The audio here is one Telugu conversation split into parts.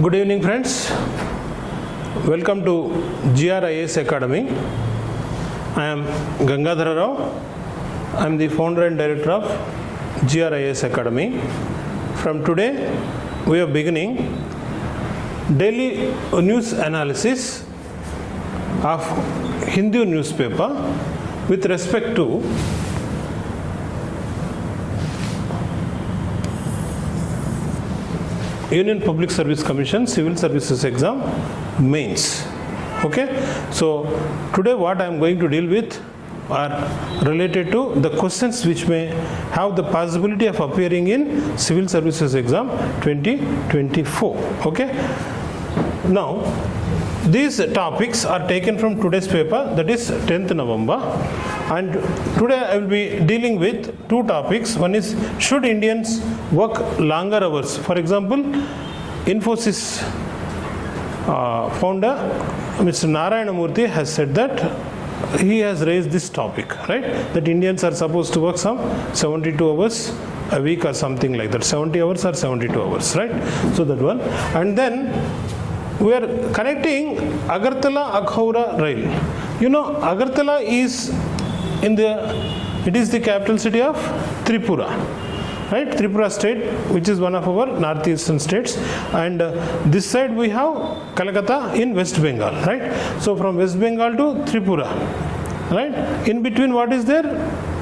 Good evening, friends. Welcome to GR IAS Academy. I am Gangadhara Rao. I am the founder and director of GR IAS Academy. From today, we are beginning daily news analysis of Hindu newspaper with respect to Union Public Service Commission Civil Services Exam Mains. Okay, so today what I am going to deal with are related to the questions which may have the possibility of appearing in Civil Services Exam 2024. Okay, now these topics are taken from today's paper, that is 10th November, and today I will be dealing with two topics. One is, should Indians work longer hours? For example, Infosys founder Mr. Narayana Murthy has said that he has raised this topic, right? That Indians are supposed to work some 72 hours a week or something like that, 70 hours or 72 hours, right? So that one. And then we are connecting Agartala-Akhaura rail. You know, Agartala is it is the capital city of Tripura, right? Tripura state, which is one of our northeastern states, and this side we have Calcutta in West Bengal, right? So from West Bengal to Tripura, right? In between what is there?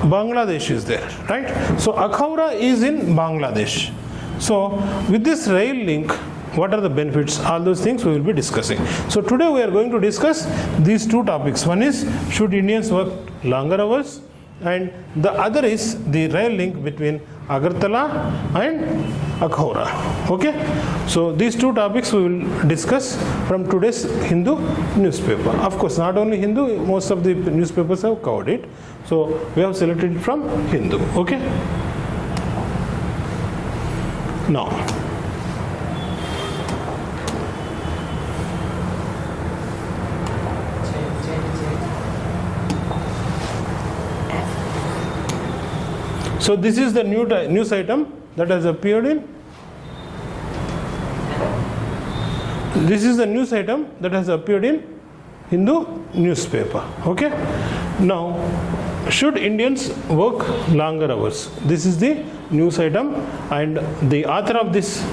Bangladesh is there, right? So Akhaura is in Bangladesh. So with this rail link, what are the benefits? All those things we will be discussing. So today we are going to discuss these two topics. One is, should Indians work longer hours? And the other is the rail link between Agartala and Akhaura. Okay? So these two topics we will discuss from today's Hindu newspaper. Of course, not only Hindu, most of the newspapers have covered it. So we have selected it from Hindu. Okay? Now, so this is the news item that has appeared in. This is the news item that has appeared in Hindu newspaper. Okay. Now, should Indians work longer hours? This is the news item, and the author of this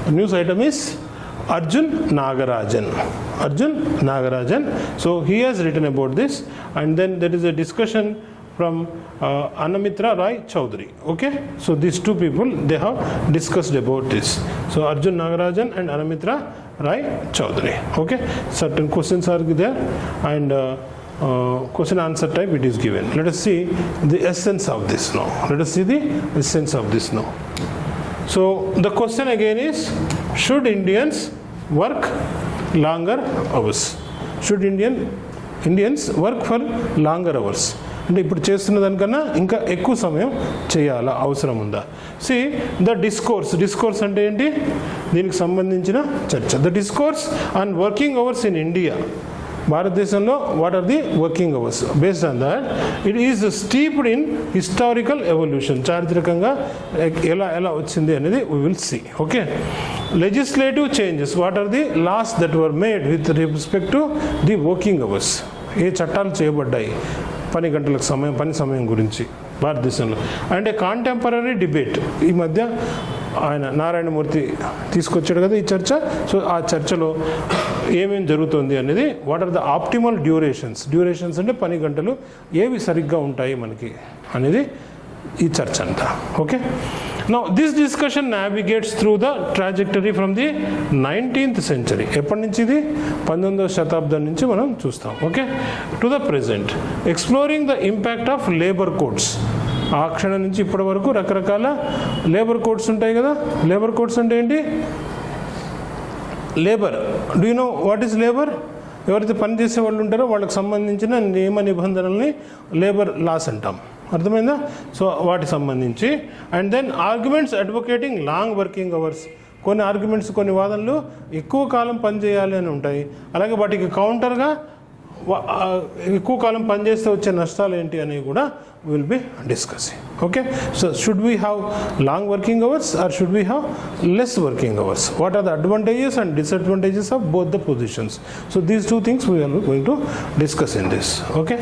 news item is Arjun Nagarajan. Arjun Nagarajan. So he has written about this, and then there is a discussion from Anamitra Rai Chaudhary. Okay, so these two people, they have discussed about this. So Arjun Nagarajan and Anamitra Rai Chaudhary. Okay, certain questions are there, and question answer type it is given. Let us see the essence of this now. Let us see the essence of this now. So the question again is, should Indians work longer hours? Should Indians work for longer hours? అంటే ఇప్పుడు చేస్తున్న దానికన్నా ఇంకా ఎక్కువ సమయం చేయాలా, అవసరం ఉందా? సి ద డిస్కోర్స్ అంటే ఏంటి? దీనికి సంబంధించిన చర్చ. The discourse on working hours in India. భారతదేశంలో what are the working hours? Based on that it is steeped in historical evolution. చారిత్రకంగా ఎలా వచ్చింది అనేది we will see. Okay, legislative changes. What are the laws that were made with respect to the working hours? ఏ చట్టాలు చేయబడ్డాయి పని సమయం గురించి భారతదేశంలో? And a contemporary debate. ఈ మధ్య ఆయన నారాయణమూర్తి తీసుకొచ్చాడు కదా ఈ చర్చ. సో ఆ చర్చలో ఏమేమి జరుగుతుంది అనేది, what are the optimal durations అంటే పని గంటలు ఏవి సరిగ్గా ఉంటాయి మనకి అనేది ఈ చర్చ అంతా. Okay, now this discussion నావిగేట్స్ through the trajectory from the 19th century. ఎప్పటి నుంచి ఇది? 19వ శతాబ్దం నుంచి మనం చూస్తాం. Okay, to the present, exploring the impact of labour codes. ఆ క్షణం నుంచి ఇప్పటి వరకు రకరకాల లేబర్ కోడ్స్ ఉంటాయి కదా. లేబర్ కోడ్స్ అంటే ఏంటి? Labour, do you know what is labour? ఎవరైతే పని చేసే వాళ్ళు ఉంటారో వాళ్ళకి సంబంధించిన నియమ నిబంధనల్ని లేబర్ లాస్ అంటాం. అర్థమైందా? సో వాటికి సంబంధించి. And then arguments advocating long working hours. కొన్ని ఆర్గ్యుమెంట్స్, కొన్ని వాదనలు ఎక్కువ కాలం పనిచేయాలి అని ఉంటాయి. అలాగే వాటికి కౌంటర్గా ఎక్కువ కాలం పనిచేస్తే వచ్చే నష్టాలు ఏంటి అనేవి కూడా will be discussing. Okay, so should we have long working hours or should we have less working hours? What are the advantages and disadvantages of both the positions? So these two things we are going to discuss in this. Okay,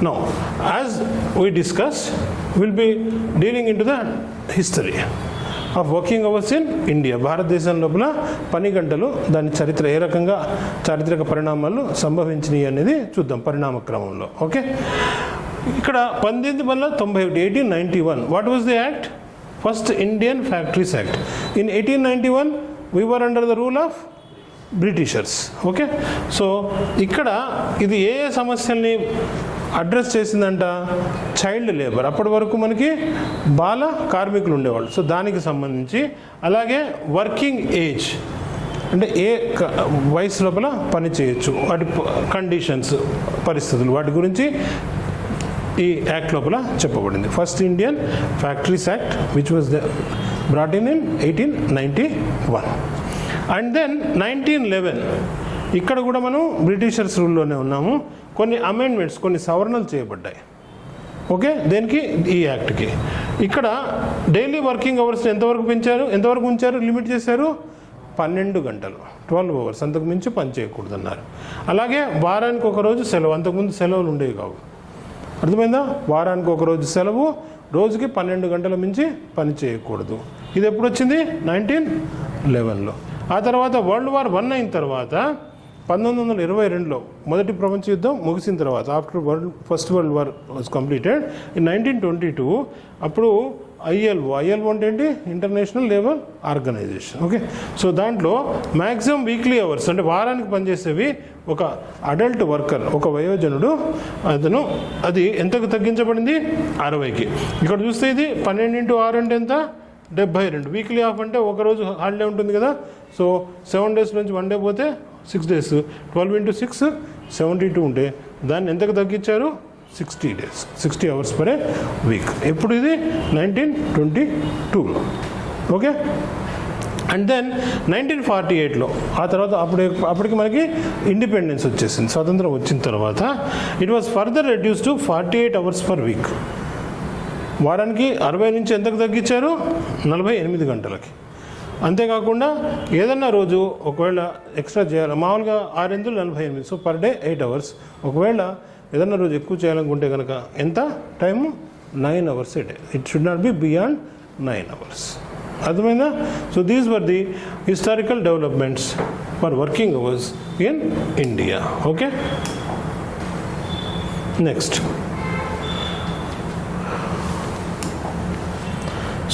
now as we discussed, we'll be dealing into the history of working hours in India. భారతదేశం లోపల పని గంటలు దాని చరిత్ర ఏ రకంగా చారిత్రక పరిణామాలు సంభవించినాయి అనేది చూద్దాం పరిణామ క్రమంలో. ఓకే, ఇక్కడ 1891 1891 what was the act? First Indian factories act. In 1891 we were under the rule of Britishers. Okay, so ఇక్కడ ఇది ఏ సమస్యల్ని అడ్రస్ చేసిందంట? Child labour. అప్పటి వరకు మనకి బాల కార్మికులు ఉండేవాళ్ళు, సో దానికి సంబంధించి. అలాగే వర్కింగ్ ఏజ్ అంటే ఏ వయసు లోపల పని చేయొచ్చు, వాటి కండిషన్స్, పరిస్థితులు, వాటి గురించి ఈ యాక్ట్ లోపల చెప్పబడింది. First Indian factories act which was brought in 1891. And then 1911 ఇక్కడ కూడా మనం బ్రిటిషర్స్ రూల్లోనే ఉన్నాము. కొన్ని అమెండ్మెంట్స్, కొన్ని సవరణలు చేయబడ్డాయి. ఓకే, దేనికి? ఈ యాక్ట్కి. ఇక్కడ డైలీ వర్కింగ్ అవర్స్ ఎంతవరకు పెంచారు, ఎంతవరకు ఉంచారు, లిమిట్ చేశారు? 12 గంటలు, 12 అవర్స్, అంతకు మించి పని చేయకూడదు అన్నారు. అలాగే వారానికి ఒక రోజు సెలవు, అంతకుముందు సెలవులు ఉండేవి కావు. అర్థమైందా? వారానికి ఒక రోజు సెలవు, రోజుకి 12 గంటల మించి పని చేయకూడదు. ఇది ఎప్పుడు వచ్చింది? 1911లో. ఆ తర్వాత వరల్డ్ వార్ 1 అయిన తర్వాత 1922లో మొదటి ప్రపంచ యుద్ధం ముగిసిన తర్వాత, after first world war was completed in 1922, అప్పుడు ఐఎల్ఓ అంటే ఏంటి? International labour organisation. Okay, so దాంట్లో మ్యాక్సిమం వీక్లీ అవర్స్ అంటే వారానికి పనిచేసేవి ఒక అడల్ట్ వర్కర్, ఒక వయోజనుడు, అతను అది ఎంతకు తగ్గించబడింది? 60కి. ఇక్కడ చూస్తే ఇది 12 × 6 అంటే ఎంత? 72. వీక్లీ ఆఫ్ అంటే ఒకరోజు హాలిడే ఉంటుంది కదా, సో 7 days నుంచి 1 day పోతే 6 days, 12 × 6 72 ఉంటే దాన్ని ఎంతకు తగ్గించారు? 60 days, 60 hours per week. ఎప్పుడు ఇది? 1922లో. ఓకే, అండ్ దెన్ 1948లో ఆ తర్వాత అప్పటికి మనకి ఇండిపెండెన్స్ వచ్చేసింది, స్వతంత్రం వచ్చిన తర్వాత it was further reduce to 48 hours per week. వారానికి 60 నుంచి ఎంతకు తగ్గించారు? 48 గంటలకి. అంతేకాకుండా ఏదన్నా రోజు ఒకవేళ ఎక్స్ట్రా చేయాలి, మామూలుగా 6 × 48, సో పర్ డే 8 hours. ఒకవేళ ఏదన్నా రోజు ఎక్కువ చేయాలనుకుంటే కనుక ఎంత time? 9 hours a day. It should not be beyond 9 hours. అర్థమైందా? So these were the historical developments for working hours in India. Okay, next.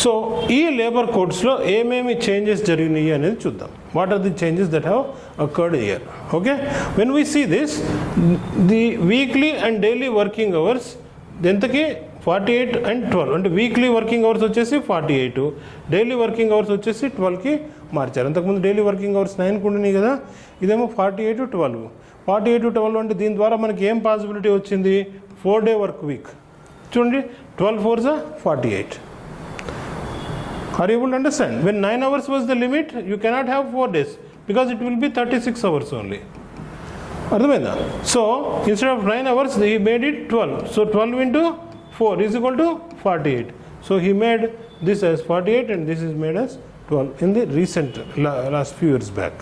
So ఈ లేబర్ కోడ్స్లో ఏమేమి చేంజెస్ జరిగినాయి అనేది చూద్దాం. What are the changes that have occurred here? Okay, when we see this, the weekly and daily working hours ఎంతకి? 48 and 12. అంటే వీక్లీ వర్కింగ్ అవర్స్ వచ్చేసి 48, డైలీ వర్కింగ్ అవర్స్ వచ్చేసి 12కి మార్చారు. అంతకుముందు డైలీ వర్కింగ్ అవర్స్ 9కి ఉండినాయి కదా, ఇదేమో 48 to 12. 48 to 12 అంటే దీని ద్వారా మనకి ఏం పాసిబిలిటీ వచ్చింది? 4 day వర్క్ వీక్. చూడండి, 12 4s are 48. Are you able to understand? When 9 hours was the limit, you cannot have 4 days because it will be 36 hours only. అర్థమైందా? So instead of 9 hours, he made it 12. So 12 into 4 is equal to 48. So he made this as 48 and this is made as 12 in the recent last few years back.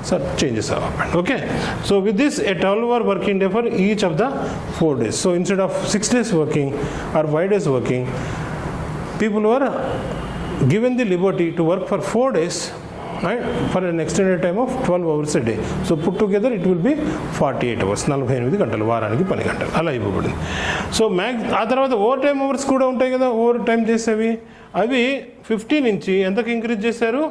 So changes have happened. Okay, so with this a 12-hour working day for each of the 4 days. So instead of 6 days working or 5 days working, people were given the liberty to work for 4 days, right, for an extended time of 12 hours a day. So put together it will be 48 hours, 48 గంటలు, వారానికి 10 గంటలు అలా ఇవ్వబడింది. సో ఆ తర్వాత ఓవర్ టైమ్ అవర్స్ కూడా ఉంటాయి కదా, ఓవర్ టైం చేసేవి, అవి 15 నుంచి ఎంతకు ఇంక్రీజ్ చేశారు?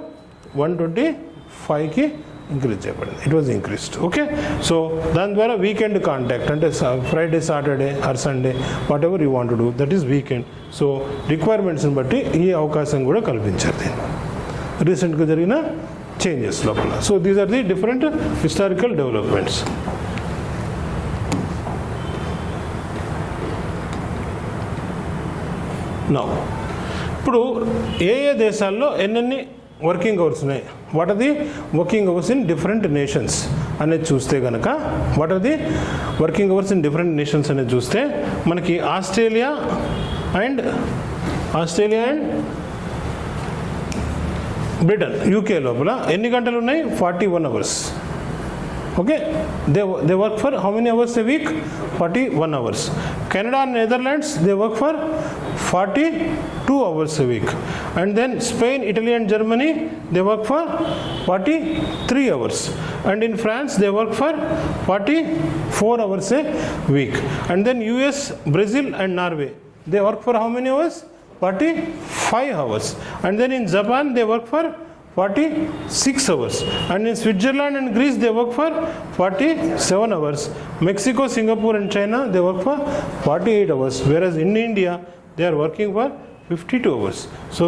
125కి ఇంక్రీజ్ చేయబడింది. It was increased. Okay, so దాని ద్వారా వీకెండ్ కాంటాక్ట్ అంటే Friday, Saturday or Sunday, whatever you want to do, that is weekend. So రిక్వైర్మెంట్స్ని బట్టి ఈ అవకాశం కూడా కల్పించారు దీన్ని రీసెంట్గా జరిగిన చేంజెస్ లోపల. So these are the different historical developments. Now ఇప్పుడు ఏ దేశాల్లో ఎన్నెన్ని వర్కింగ్ అవర్స్ ఉన్నాయి what are the working hours in different nations అనేది చూస్తే కనుక, what are the working hours in different nations అనేది చూస్తే మనకి ఆస్ట్రేలియా అండ్ బ్రిటన్, యూకే లోపల ఎన్ని గంటలు ఉన్నాయి? 41 hours. Okay, they work for how many hours a week? 41 hours. Canada and Netherlands they work for 42 hours a week. And then Spain, Italy and Germany, they work for 43 hours. And in France, they work for 44 hours a week. And then US, Brazil and Norway, they work for how many hours? 45 hours. And then in Japan, they work for 46 hours. And in Switzerland and Greece, they work for 47 hours. Mexico, Singapore and China, they work for 48 hours. Whereas in India, they are working for 52 hours. So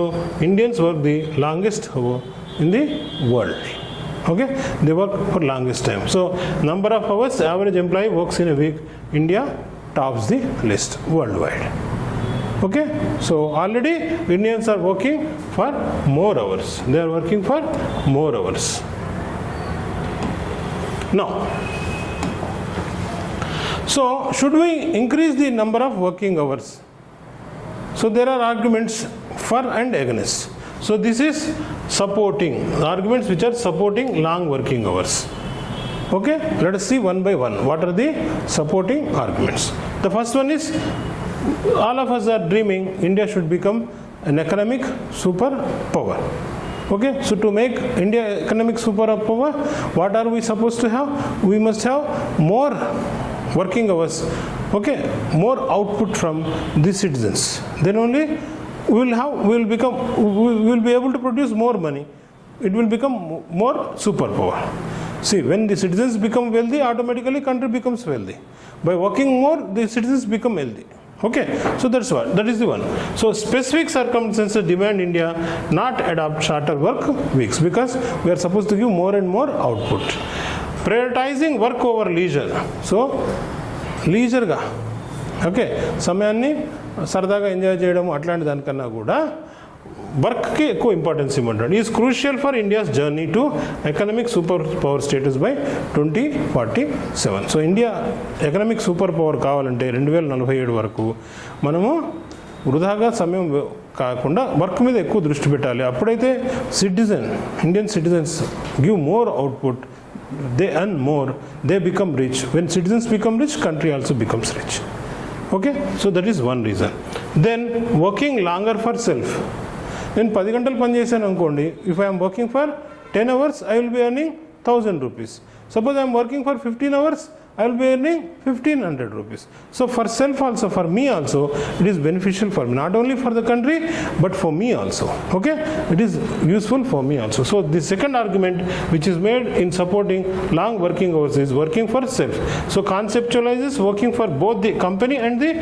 Indians work the longest hour in the world. Okay, they work for longest time. So number of hours average employee works in a week, India tops the list worldwide. Okay, so already Indians are working for more hours. They are working for more hours. Now, so should we increase the number of working hours? So there are arguments for and against. So this is supporting, arguments which are supporting long working hours. Okay, let us see one by one. What are the supporting arguments? The first one is, all of us are dreaming India should become an economic superpower. Okay, so to make India economic superpower, what are we supposed to have? We must have more working hours. Okay, more output from the citizens. Then only we will be able to produce more money. It will become more superpower. See, when the citizens become wealthy, automatically country becomes wealthy. By working more, the citizens become healthy. Okay, so that is the one. So specific circumstances demand India not adopt shorter work weeks, because we are supposed to give more and more output. Prioritizing work over leisure. So లీజర్గా, ఓకే, సమయాన్ని సరదాగా ఎంజాయ్ చేయడం అట్లాంటి దానికన్నా కూడా వర్క్కి ఎక్కువ ఇంపార్టెన్స్ ఇవ్వమంటాడు. Is crucial for India's journey to economic super power status by 2047. So India economic super power కావాలంటే 2047 వరకు మనము వృధాగా సమయం కాకుండా వర్క్ మీద ఎక్కువ దృష్టి పెట్టాలి. అప్పుడైతే Indian citizens give more output, they earn more, they become rich. When citizens become rich, country also becomes rich. Okay, so that is one reason. Then working longer for self. నేను 10 గంటలు పని చేశాను అనుకోండి, if I am working for 10 hours, I will be earning 1000 rupees. Suppose I am working for 15 hours, I will be earning 1500 rupees. So for self also, for me also, it is beneficial for me, not only for the country but for me also. Okay, it is useful for me also. So the second argument which is made in supporting long working hours is working for self. So conceptualizes working for both the company and the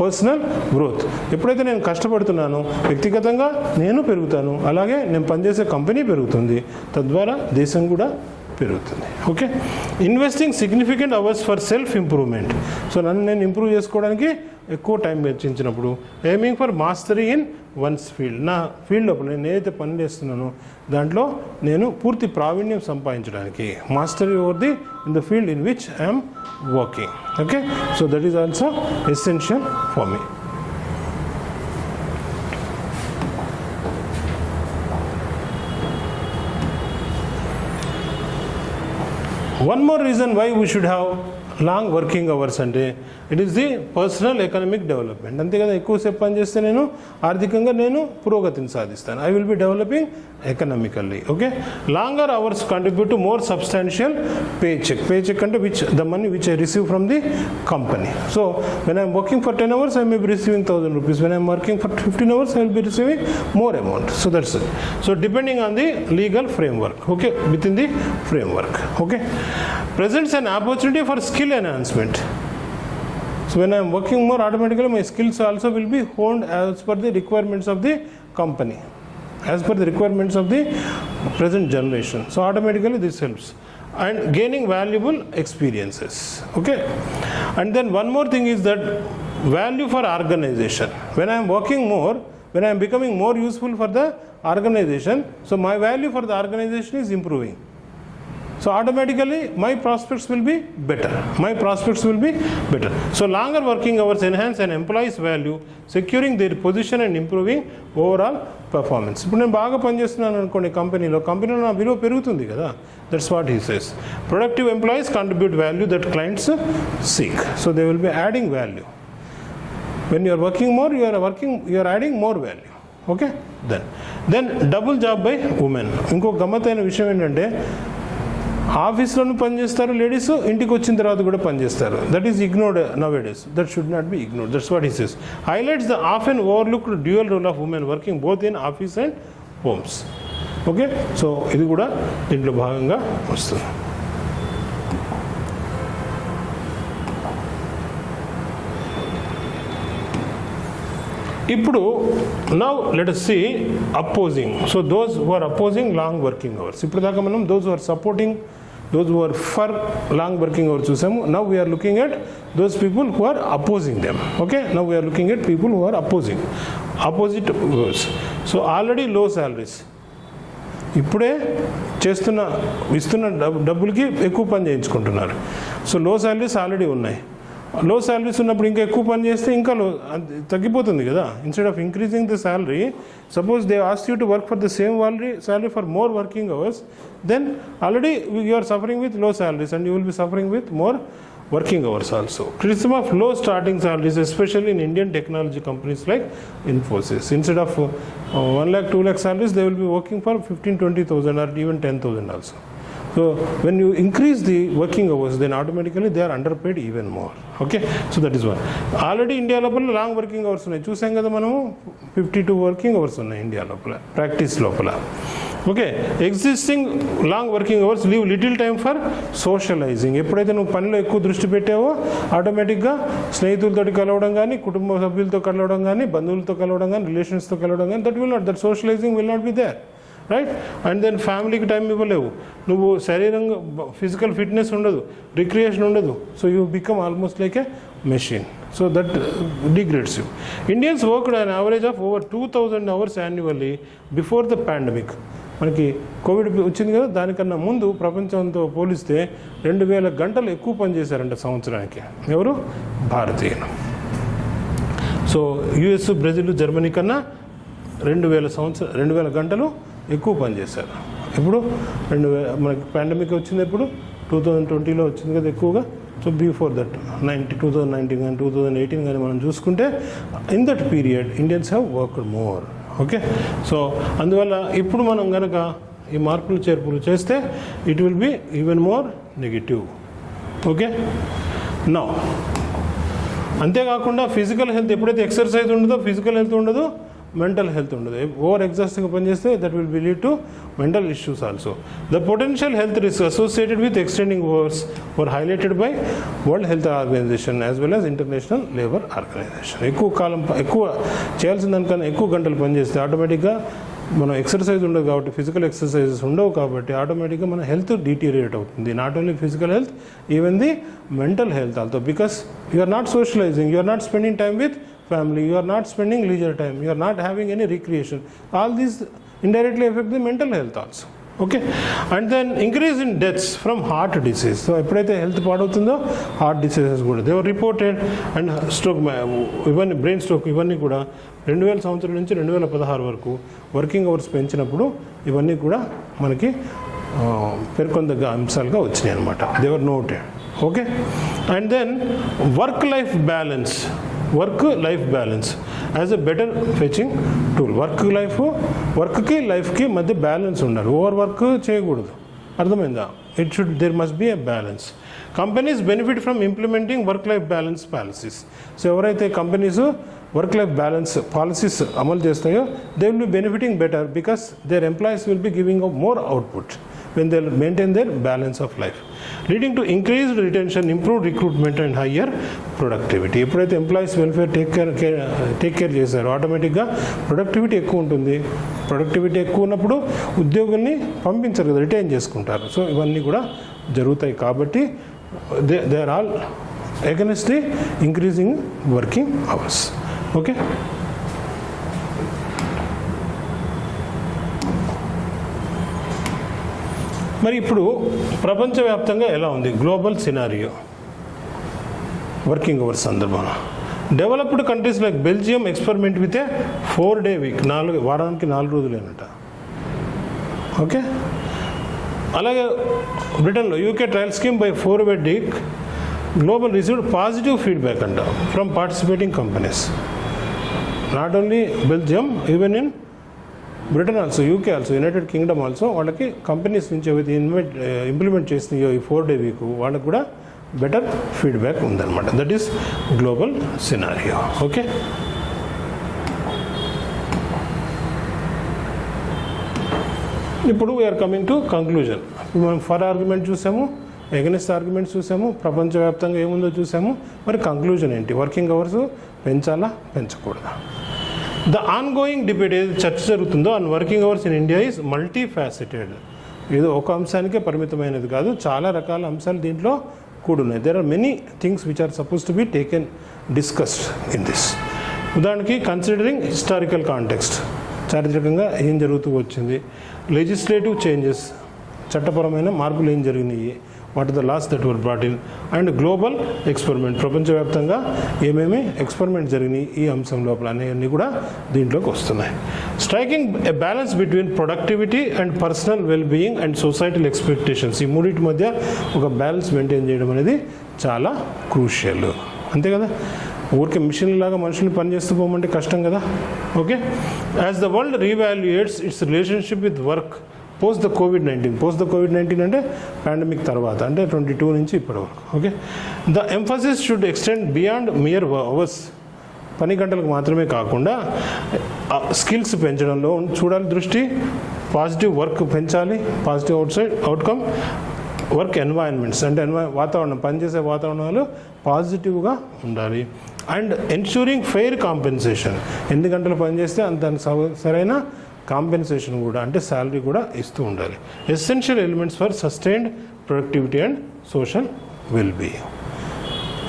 personal growth. ఎప్పుడైతే నేను కష్టపడుతున్నానో వ్యక్తిగతంగా నేను పెరుగుతాను, అలాగే నేను పనిచేసే కంపెనీ పెరుగుతుంది, తద్వారా దేశం కూడా పెరుగుతుంది. Okay, investing significant hours for self improvement. So నన్ను నేను ఇంప్రూవ్ చేసుకోవడానికి ఎక్కువ టైం వెచ్చించినప్పుడు, aiming for mastery in one's field. నా ఫీల్డ్ లోపల నేను ఏదైతే పని చేస్తున్నానో దాంట్లో నేను పూర్తి ప్రావీణ్యం సంపాదించడానికి, mastery over the in the field in which I'm working. Okay, so that is also essential for me. One more reason why we should have long working hours అంటే it is the personal economic development. అంతే కదా, ఎక్కువసేపు పని చేస్తే నేను ఆర్థికంగా నేను పురోగతిని సాధిస్తాను. I will be developing economically. Okay, longer hours contribute to more substantial pay check అంటే the money which I receive from the company. So when I'm working for 10 hours, I may be receiving 1000 rupees. When I'm working for 15 hours, I will be receiving more amount. So that's it. So depending on the legal framework, okay, within the framework. Okay, presents an opportunity for skill enhancement. So when I am working more, automatically my skills also will be honed as per the requirements of the company, as per the requirements of the present generation. So automatically this helps. And gaining valuable experiences. Okay, and then one more thing is that value for organization. When I am working more, when I am becoming more useful for the organization, so my value for the organization is improving. So automatically my prospects will be better. So longer working hours enhance an employee's value, securing their position and improving overall performance. ఇప్పుడు నేను బాగా పనిచేస్తున్నాను అనుకోండి కంపెనీలో నా విలువ పెరుగుతుంది కదా. That's what he says. Productive employees contribute value that clients seek. So they will be adding value. When you are working more, you are adding more value. Okay? Then double job by women. ఇంకో గమ్మత్తైన విషయం ఏంటంటే ఆఫీస్లోనూ పనిచేస్తారు లేడీస్, ఇంటికి వచ్చిన తర్వాత కూడా పనిచేస్తారు. That is ignored nowadays. That should not be ignored. That's what he says. Highlights the often overlooked dual role of women working both in office and homes. Okay, so ఇది కూడా దీంట్లో భాగంగా వస్తుంది. ఇప్పుడు now let us see opposing. So those who are opposing long working hours. ఇప్పుడు దాకా మనం those who are supporting, those who are for long working hours చూసాము. Now we are looking at those people who are opposing them. Okay, now we are looking at people who are opposite words. So already low salaries, ఇప్పుడే ఇస్తున్న డబ్బులకి ఎక్కువ పని చేయించుకుంటున్నారు. సో లో శాలరీస్ ఆల్రెడీ ఉన్నాయి. లో శాలరీస్ ఉన్నప్పుడు ఇంకా ఎక్కువ పని చేస్తే ఇంకా తగ్గిపోతుంది కదా. Instead of increasing the salary, suppose they ask you to work for the same salary for more working hours, then already you are suffering with low salaries and you will be suffering with more working hours also. Criticism of low starting salaries, especially in Indian technology companies like Infosys. Instead of 1 lakh 2 lakh salaries, they will be working for 15,000-20,000 or even 10,000 also. So when you increase the working hours, then automatically they are underpaid even more. Okay, so that is one. Already India లోపల లాంగ్ వర్కింగ్ అవర్స్ ఉన్నాయి, చూసాం కదా మనము. 52 వర్కింగ్ అవర్స్ ఉన్నాయి ఇండియా లోపల, ప్రాక్టీస్ లోపల. Okay, existing long working hours leave little time for socialising. ఎప్పుడైతే నువ్వు పనిలో ఎక్కువ దృష్టి పెట్టావో ఆటోమేటిక్గా స్నేహితులతో కలవడం కానీ, కుటుంబ సభ్యులతో కలవడం కానీ, బంధువులతో కలవడం కానీ, రిలేషన్స్తో కలవడం కానీ, that socialising will not be there. Right? And then ఫ్యామిలీకి టైం ఇవ్వలేవు, నువ్వు శరీరంగా ఫిజికల్ ఫిట్నెస్ ఉండదు, రిక్రియేషన్ ఉండదు. So you become almost like a machine. So that degrades you. Indians worked an average of over 2,000 hours annually before the pandemic. మనకి కోవిడ్ వచ్చింది కదా, దానికన్నా ముందు ప్రపంచంతో పోలిస్తే 2,000 గంటలు ఎక్కువ పనిచేశారంట సంవత్సరానికి. ఎవరు? భారతీయులు. సో యుఎస్, బ్రెజిల్, జర్మనీ కన్నా 2,000 గంటలు ఎక్కువ పనిచేశారు. ఇప్పుడు 2000 మనకి పాండమిక్ వచ్చింది ఎప్పుడు? 2020లో వచ్చింది కదా ఎక్కువగా. సో బిఫోర్ దట్ 2019 కానీ 2018 కానీ మనం చూసుకుంటే in that period Indians have worked more. Okay, so అందువల్ల ఇప్పుడు మనం కనుక ఈ మార్పులు చేర్పులు చేస్తే it will be even more negative. Okay, now అంతేకాకుండా ఫిజికల్ హెల్త్, ఎప్పుడైతే ఎక్సర్సైజ్ ఉండదో ఫిజికల్ హెల్త్ ఉండదు, మెంటల్ హెల్త్ ఉండదు. ఓవర్ ఎగ్జాస్టింగ్గా పనిచేస్తే that will be lead to mental issues also. The potential health risk associated with extending hours were highlighted by World Health Organization as well as international labour Organization. ఎక్కువ చేయాల్సిన దానికన్నా ఎక్కువ గంటలు పనిచేస్తే ఆటోమేటిక్గా మనం ఎక్సర్సైజ్ ఉండదు కాబట్టి, ఫిజికల్ ఎక్సర్సైజెస్ ఉండవు కాబట్టి ఆటోమేటిక్గా మన హెల్త్ డిటీరియేట్ అవుతుంది. Not only physical health, even the mental health also. Because you are not socialising, you are not spending time with family, you are not spending leisure time, you are not having any recreation. All these indirectly affect the mental health also. Okay, and then increase in deaths from heart disease. So ఎప్పుడైతే హెల్త్ పాడవుతుందో హార్ట్ డిసీజెస్ కూడా they were reported. And stroke, ఇవన్నీ బ్రెయిన్ స్ట్రోక్, ఇవన్నీ కూడా 2000 సంవత్సరం నుంచి 2016 వరకు వర్కింగ్ అవర్స్ పెంచినప్పుడు ఇవన్నీ కూడా మనకి పేర్కొందగ్గ అంశాలుగా వచ్చినాయి అనమాట. They were noted. Okay, and then work life balance as a better fetching tool. వర్క్కి లైఫ్కి మధ్య బ్యాలెన్స్ ఉండాలి. ఓవర్ వర్క్ చేయకూడదు, అర్థమైందా? There must be a balance. Companies benefit from implementing work life balance policies. So ఎవరైతే companies work life balance policies అమలు చేస్తాయో they will be benefiting better because their employees will be giving more output when they maintain their balance of life, leading to increased retention, improved recruitment and higher productivity. ఎప్పుడైతే ఎంప్లాయీస్ వెల్ఫేర్ టేక్ కేర్ చేశారో ఆటోమేటిక్గా ప్రొడక్టివిటీ ఎక్కువ ఉంటుంది. ప్రొడక్టివిటీ ఎక్కువ ఉన్నప్పుడు ఉద్యోగుల్ని పంపించరు కదా, రిటైన్ చేసుకుంటారు. సో ఇవన్నీ కూడా జరుగుతాయి కాబట్టి they are all against the increasing working hours. Okay, మరి ఇప్పుడు ప్రపంచవ్యాప్తంగా ఎలా ఉంది గ్లోబల్ సినారియో వర్కింగ్ అవర్స్ సందర్భంలో? Developed countries like Belgium experiment with a 4-day week, వారానికి 4 రోజులేనట. ఓకే, అలాగే బ్రిటన్లో UK trial scheme by 4-day week global received positive feedback అంట from participating companies. Not only Belgium, even in Britain also, UK also, United Kingdom also, వాళ్ళకి కంపెనీస్ నుంచి ఏవైతే ఇంప్లిమెంట్ చేసినాయో ఈ 4-day వీక్ వాళ్ళకి కూడా బెటర్ ఫీడ్బ్యాక్ ఉందన్నమాట. That is global scenario. Okay, ఇప్పుడు వీఆర్ కమింగ్ టు కంక్లూజన్. మనం ఫర్ ఆర్గ్యుమెంట్ చూసాము, ఎగనెస్ట్ ఆర్గ్యుమెంట్స్ చూసాము, ప్రపంచవ్యాప్తంగా ఏముందో చూసాము. మరి కంక్లూజన్ ఏంటి? వర్కింగ్ అవర్స్ పెంచాలా పెంచకూడదా? ద ఆన్గోయింగ్ డిబేట్ ఏది చర్చ జరుగుతుందో on working hours in India is multi faceted. ఏదో ఒక అంశానికే పరిమితమైనది కాదు, చాలా రకాల అంశాలు దీంట్లో కూడున్నాయి. There are many things which are suppose to be taken discussed in this. ఉదాహరణకి కన్సిడరింగ్ హిస్టారికల్ కాంటెక్స్ట్, చారిత్రకంగా ఏం జరుగుతూ వచ్చింది. లెజిస్లేటివ్ చేంజెస్, చట్టపరమైన మార్పులు ఏం జరిగినాయి, what are the laws that were brought in. And global experiment, ప్రపంచవ్యాప్తంగా ఏమేమి ఎక్స్పెరిమెంట్ జరిగినాయి ఈ అంశం లోపల అనేవన్నీ కూడా దీంట్లోకి వస్తున్నాయి. Striking a balance between productivity and personal well being and societal expectations, ఈ మూడింటి మధ్య ఒక బ్యాలెన్స్ మెయింటైన్ చేయడం అనేది చాలా క్రూషియల్. అంతే కదా, ఊరికే మిషన్ లాగా మనుషుల్ని పనిచేస్తూ పోమంటే కష్టం కదా. Okay, as the world reevaluates its relationship with work post the కోవిడ్-19 అంటే పాండమిక్ తర్వాత, అంటే 22 నుంచి ఇప్పటి వరకు. Okay, the emphasis should extend beyond mere hours, పని గంటలకు మాత్రమే కాకుండా స్కిల్స్ పెంచడంలో చూడాలి దృష్టి. పాజిటివ్ వర్క్ పెంచాలి, పాజిటివ్ అవుట్కమ్. వర్క్ ఎన్వైరన్మెంట్స్ అంటే వాతావరణం, పనిచేసే వాతావరణాలు పాజిటివ్గా ఉండాలి. అండ్ ఎన్ష్యూరింగ్ ఫెయిర్ కాంపెన్సేషన్, ఎన్ని గంటలు పనిచేస్తే దానికి సరైన కాంపెన్సేషన్ కూడా, అంటే శాలరీ కూడా ఇస్తూ ఉండాలి. Essential elements for sustained productivity and social wellbeing.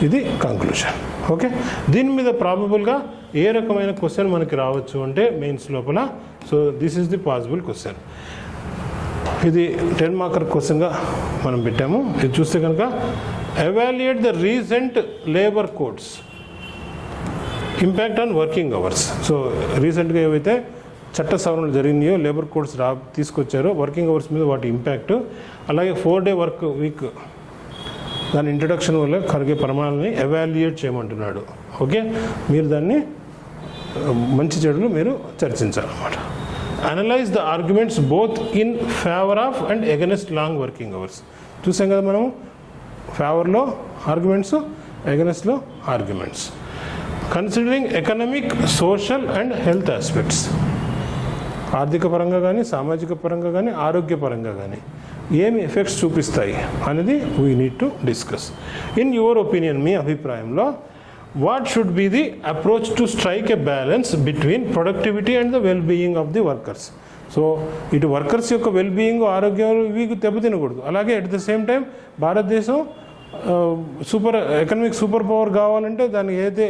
ఇది కంక్లూషన్. ఓకే, దీని మీద ప్రాబబుల్గా ఏ రకమైన క్వశ్చన్ మనకి రావచ్చు అంటే మెయిన్స్ లోపల. So this is the possible question. ఇది 10 మార్కర్ క్వశ్చన్గా మనం పెట్టాము. ఇది చూస్తే కనుక evaluate the recent labour codes impact on working hours. So రీసెంట్గా ఏవైతే చట్ట సవరణలు జరిగినాయో, లేబర్ కోడ్స్ తీసుకొచ్చారో వర్కింగ్ అవర్స్ మీద వాటి ఇంపాక్ట్, అలాగే 4-day వర్క్ వీక్ దాని ఇంట్రడక్షన్ వల్ల కలిగే పరిమాణాలని ఎవాల్యుయేట్ చేయమంటున్నాడు. ఓకే, మీరు దాన్ని మంచి చెడులు మీరు చర్చించాలన్నమాట. Analyze the arguments both in favour of and against long working hours. చూసాం కదా మనం, ఫేవర్లో ఆర్గ్యుమెంట్స్, ఎగనెస్ట్లో arguments. Considering economic, social and health aspects, ఆర్థిక పరంగా కానీ, సామాజిక పరంగా కానీ, ఆరోగ్యపరంగా కానీ ఏమి ఎఫెక్ట్స్ చూపిస్తాయి అనేది we need to discuss. In your opinion, మీ అభిప్రాయంలో what should be the approach to strike a balance between productivity and the well being of the workers. So ఇటు వర్కర్స్ యొక్క వెల్ బీయింగ్, ఆరోగ్యం ఇవి దెబ్బతినకూడదు. అలాగే అట్ ద సేమ్ టైం భారతదేశం ఎకనామిక్ సూపర్ పవర్ కావాలంటే దానికి ఏదైతే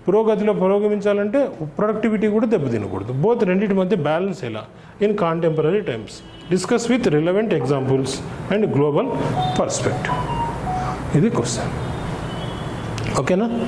పురోగతిలో పురోగమించాలంటే ప్రొడక్టివిటీ కూడా దెబ్బతినకూడదు. బోత్ రెండింటి మధ్య బ్యాలెన్స్ ఎలా in contemporary times. Discuss with relevant examples and global perspective. ఇది క్వశ్చన్. ఓకేనా?